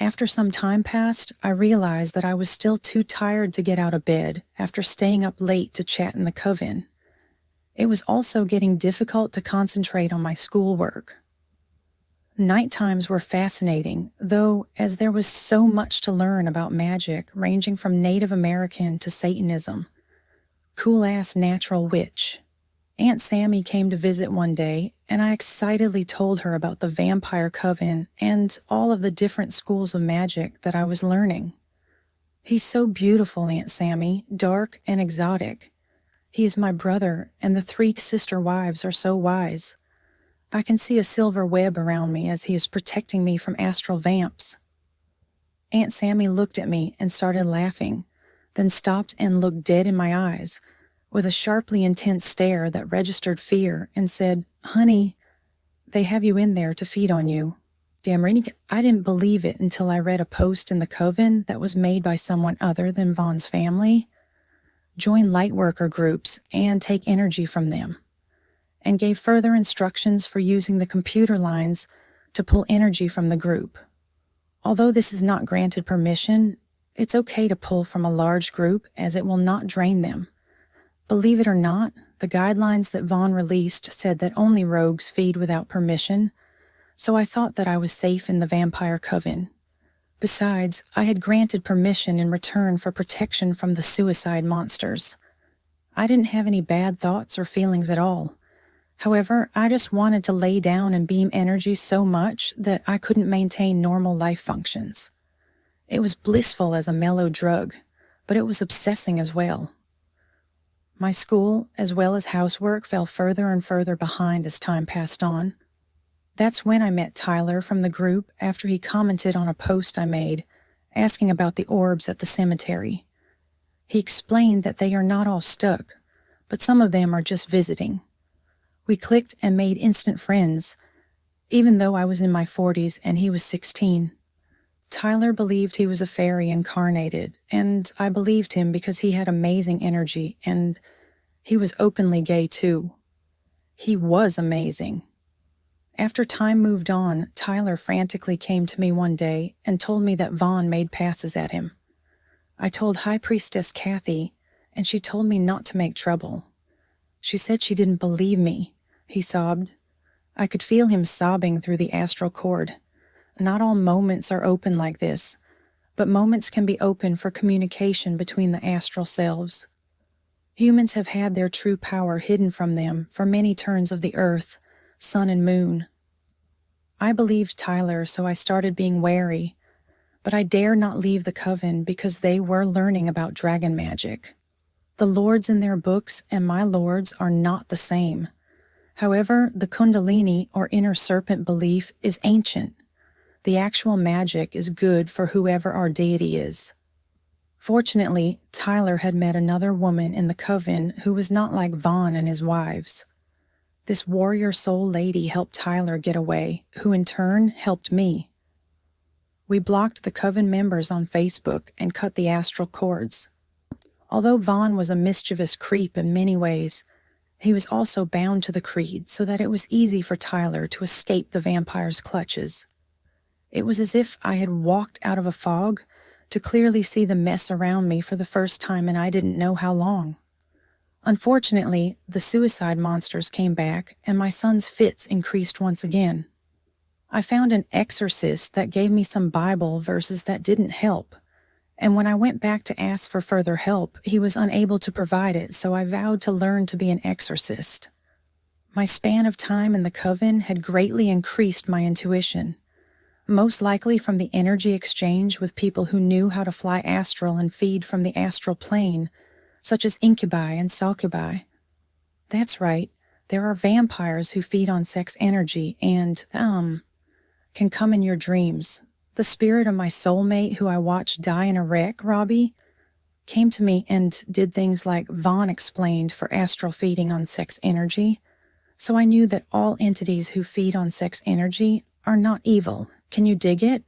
After some time passed, I realized that I was still too tired to get out of bed after staying up late to chat in the Coven. It was also getting difficult to concentrate on my schoolwork. Night times were fascinating, though, as there was so much to learn about magic ranging from Native American to Satanism. Cool-ass natural witch. Aunt Sammy came to visit one day, and I excitedly told her about the Vampire Coven and all of the different schools of magic that I was learning. He's so beautiful, Aunt Sammy, dark and exotic. He is my brother, and the 3 sister wives are so wise. I can see a silver web around me as he is protecting me from astral vamps. Aunt Sammy looked at me and started laughing, then stopped and looked dead in my eyes, with a sharply intense stare that registered fear, and said, "Honey, they have you in there to feed on you." Damn, I didn't believe it until I read a post in the Coven that was made by someone other than Vaughn's family. Join lightworker groups and take energy from them, and gave further instructions for using the computer lines to pull energy from the group. Although this is not granted permission, it's okay to pull from a large group as it will not drain them. Believe it or not, the guidelines that Vaughn released said that only rogues feed without permission, so I thought that I was safe in the Vampire Coven. Besides, I had granted permission in return for protection from the suicide monsters. I didn't have any bad thoughts or feelings at all. However, I just wanted to lay down and beam energy so much that I couldn't maintain normal life functions. It was blissful as a mellow drug, but it was obsessing as well. My school, as well as housework, fell further and further behind as time passed on. That's when I met Tyler from the group after he commented on a post I made, asking about the orbs at the cemetery. He explained that they are not all stuck, but some of them are just visiting. We clicked and made instant friends, even though I was in my 40s and he was 16. Tyler believed he was a fairy incarnated, and I believed him because he had amazing energy, and he was openly gay too. He was amazing. After time moved on, Tyler frantically came to me one day and told me that Vaughn made passes at him. I told High Priestess Kathy, and she told me not to make trouble. She said she didn't believe me. He sobbed. I could feel him sobbing through the astral cord. Not all moments are open like this, but moments can be open for communication between the astral selves. Humans have had their true power hidden from them for many turns of the earth, sun and moon. I believed Tyler, so I started being wary, but I dare not leave the Coven because they were learning about dragon magic. The lords in their books and my lords are not the same. However, the Kundalini or inner serpent belief is ancient. The actual magic is good for whoever our deity is. Fortunately, Tyler had met another woman in the Coven who was not like Vaughn and his wives. This warrior soul lady helped Tyler get away, who in turn helped me. We blocked the Coven members on Facebook and cut the astral cords. Although Vaughn was a mischievous creep in many ways, he was also bound to the creed so that it was easy for Tyler to escape the vampire's clutches. It was as if I had walked out of a fog to clearly see the mess around me for the first time, and I didn't know how long. Unfortunately, the suicide monsters came back, and my son's fits increased once again. I found an exorcist that gave me some Bible verses that didn't help, and when I went back to ask for further help, he was unable to provide it, so I vowed to learn to be an exorcist. My span of time in the Coven had greatly increased my intuition, most likely from the energy exchange with people who knew how to fly astral and feed from the astral plane, such as Incubi and Sucubi. That's right, there are vampires who feed on sex energy and, can come in your dreams. The spirit of my soulmate who I watched die in a wreck, Robbie, came to me and did things like Vaughn explained for astral feeding on sex energy, so I knew that all entities who feed on sex energy are not evil. Can you dig it?